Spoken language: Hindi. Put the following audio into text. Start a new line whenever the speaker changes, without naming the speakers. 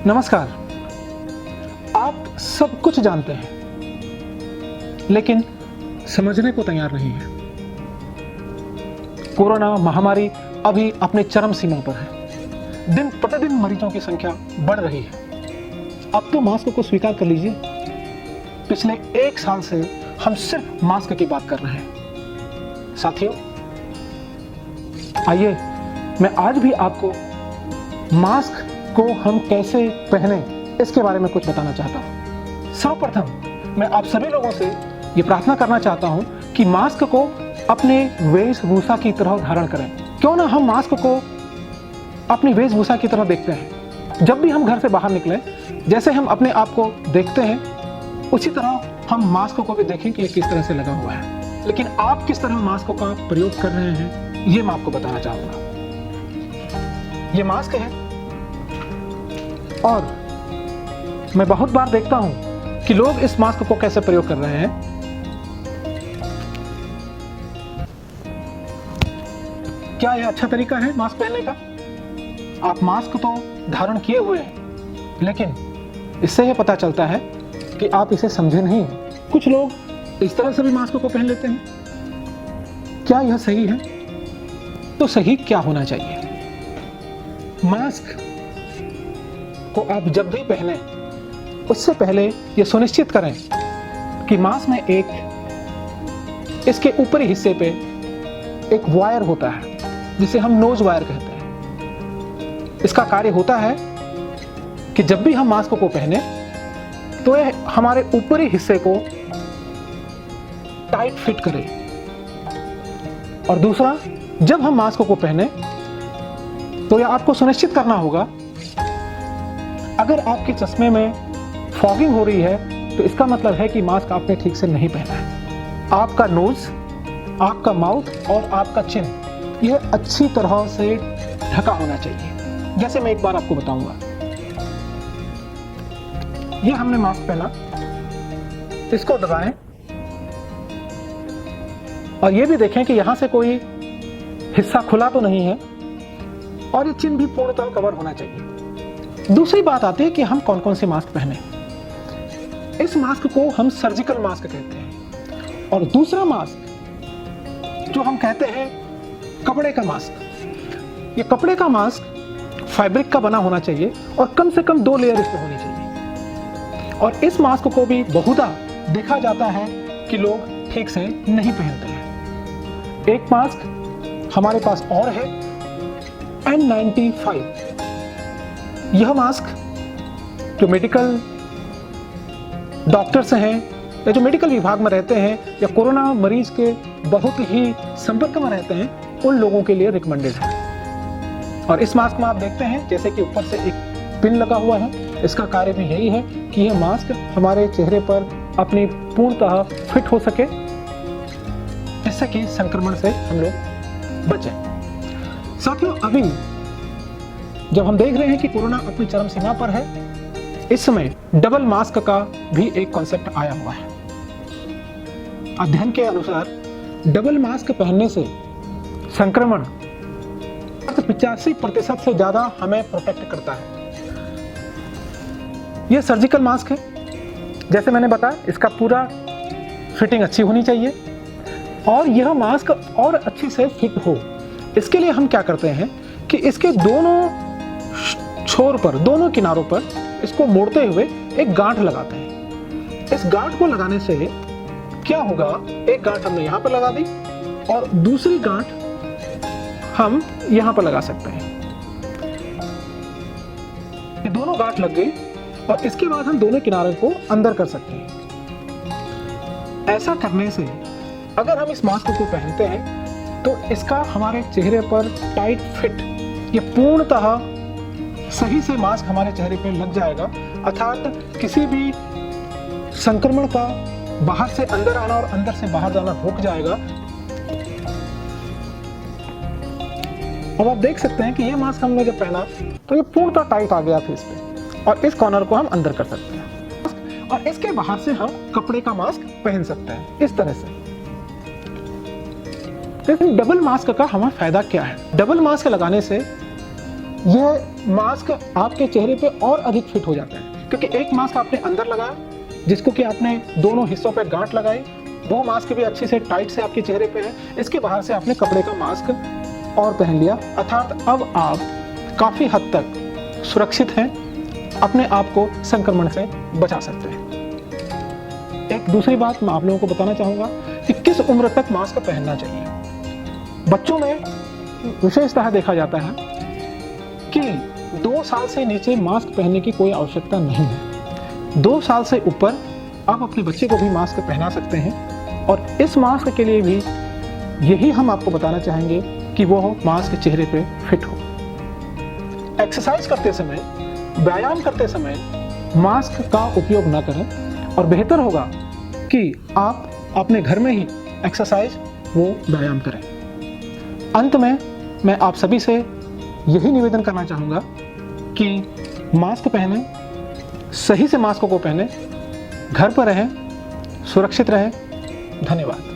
नमस्कार। आप सब कुछ जानते हैं लेकिन समझने को तैयार नहीं है। कोरोना महामारी अभी अपने चरम सीमा पर है। दिन प्रतिदिन मरीजों की संख्या बढ़ रही है। अब तो मास्क को स्वीकार कर लीजिए, पिछले 1 साल से हम सिर्फ मास्क की बात कर रहे हैं। साथियों, आइए मैं आज भी आपको मास्क को हम कैसे पहने इसके बारे में कुछ बताना चाहता हूं। सर्वप्रथम मैं आप सभी लोगों से ये प्रार्थना करना चाहता हूं कि मास्क को अपने वेशभूषा की तरह धारण करें। क्यों ना हम मास्क को अपनी वेशभूषा की तरह देखते हैं। जब भी हम घर से बाहर निकलें, जैसे हम अपने आप को देखते हैं उसी तरह हम मास्क को भी देखें कि ये किस तरह से लगा हुआ है। लेकिन आप किस तरह मास्क का प्रयोग कर रहे हैं ये मैं आपको बताना चाहूंगा। ये मास्क है और मैं बहुत बार देखता हूं कि लोग इस मास्क को कैसे प्रयोग कर रहे हैं। क्या यह अच्छा तरीका है मास्क पहनने का? आप मास्क तो धारण किए हुए हैं, लेकिन इससे यह पता चलता है कि आप इसे समझे नहीं। कुछ लोग इस तरह से भी मास्क को पहन लेते हैं। क्या यह सही है? तो सही क्या होना चाहिए? मास्क को आप जब भी पहने उससे पहले यह सुनिश्चित करें कि मास्क में इसके ऊपरी हिस्से पे एक वायर होता है जिसे हम नोज वायर कहते हैं। इसका कार्य होता है कि जब भी हम मास्क को पहने तो यह हमारे ऊपरी हिस्से को टाइट फिट करे। और दूसरा, जब हम मास्क को पहने तो यह आपको सुनिश्चित करना होगा, अगर आपके चश्मे में फॉगिंग हो रही है तो इसका मतलब है कि मास्क आपने ठीक से नहीं पहना है। आपका नोज, आपका माउथ और आपका चिन यह अच्छी तरह से ढका होना चाहिए। जैसे मैं एक बार आपको बताऊंगा। यह हमने मास्क पहना, इसको दबाएं और यह भी देखें कि यहां से कोई हिस्सा खुला तो नहीं है और ये चिन भी पूर्णतः कवर होना चाहिए। दूसरी बात आती है कि हम कौन कौन से मास्क पहने। इस मास्क को हम सर्जिकल मास्क कहते हैं और दूसरा मास्क जो हम कहते हैं कपड़े का मास्क। ये कपड़े का मास्क फैब्रिक का बना होना चाहिए और कम से कम 2 लेयर इसमें होनी चाहिए। और इस मास्क को भी बहुधा देखा जाता है कि लोग ठीक से नहीं पहनते हैं। एक मास्क हमारे पास और है, N95। यह मास्क जो मेडिकल डॉक्टर्स हैं या जो मेडिकल विभाग में रहते हैं या कोरोना मरीज के बहुत ही संपर्क में रहते हैं उन लोगों के लिए रिकमेंडेड है। और इस मास्क में आप देखते हैं जैसे कि ऊपर से एक पिन लगा हुआ है। इसका कार्य भी यही है कि यह मास्क हमारे चेहरे पर अपनी पूर्णतः फिट हो सके, जिससे कि संक्रमण से हम लोग बचें। साथियों, अभी जब हम देख रहे हैं कि कोरोना अपनी चरम सीमा पर है, इस समय डबल मास्क का भी एक कॉन्सेप्ट आया हुआ है। अध्ययन के अनुसार डबल मास्क पहनने से संक्रमण 85% से ज्यादा हमें प्रोटेक्ट करता है। यह सर्जिकल मास्क है, जैसे मैंने बताया, इसका पूरा फिटिंग अच्छी होनी चाहिए और यह मास्क और अच्छे से फिट हो। इसके लिए हम क्या करते हैं कि इसके दोनों छोर पर, दोनों किनारों पर इसको मोड़ते हुए एक गांठ लगाते हैं। इस गांठ को लगाने से क्या होगा, एक गांठ हमने यहां पर लगा दी और दूसरी गांठ हम यहां पर लगा सकते हैं। ये दोनों गांठ लग गई और इसके बाद हम दोनों किनारों को अंदर कर सकते हैं। ऐसा करने से अगर हम इस मास्क को पहनते हैं तो इसका हमारे चेहरे पर टाइट फिट, ये पूर्णतः सही से मास्क हमारे चेहरे पर लग जाएगा, अर्थात किसी भी संक्रमण का बाहर से अंदर आना और अंदर से बाहर जाना रुक जाएगा। अब आप देख सकते हैं कि ये मास्क हमने जब पहना तो ये पूर्णतः टाइट आ गया फेस पे और इस कॉर्नर को हम अंदर कर सकते हैं और इसके बाहर से हम कपड़े का मास्क पहन सकते हैं इस तरह से। लेकिन डबल मास्क का हमारा फायदा क्या है? डबल मास्क लगाने से यह मास्क आपके चेहरे पे और अधिक फिट हो जाता है, क्योंकि एक मास्क आपने अंदर लगाया जिसको कि आपने दोनों हिस्सों पे गांठ लगाई, वो मास्क भी अच्छे से टाइट से आपके चेहरे पे है। इसके बाहर से आपने कपड़े का मास्क और पहन लिया, अर्थात अब आप काफ़ी हद तक सुरक्षित हैं, अपने आप को संक्रमण से बचा सकते हैं। एक दूसरी बात मैं आप लोगों को बताना चाहूँगा कि किस उम्र तक मास्क पहनना चाहिए। बच्चों में विशेषतः देखा जाता है कि 2 साल से नीचे मास्क पहनने की कोई आवश्यकता नहीं है। 2 साल से ऊपर आप अपने बच्चे को भी मास्क पहना सकते हैं, और इस मास्क के लिए भी यही हम आपको बताना चाहेंगे कि वो मास्क चेहरे पे फिट हो। एक्सरसाइज करते समय, व्यायाम करते समय मास्क का उपयोग न करें, और बेहतर होगा कि आप अपने घर में ही एक्सरसाइज वो व्यायाम करें। अंत में मैं आप सभी से यही निवेदन करना चाहूँगा कि मास्क पहनें, सही से मास्क को पहनें, घर पर रहें, सुरक्षित रहें। धन्यवाद।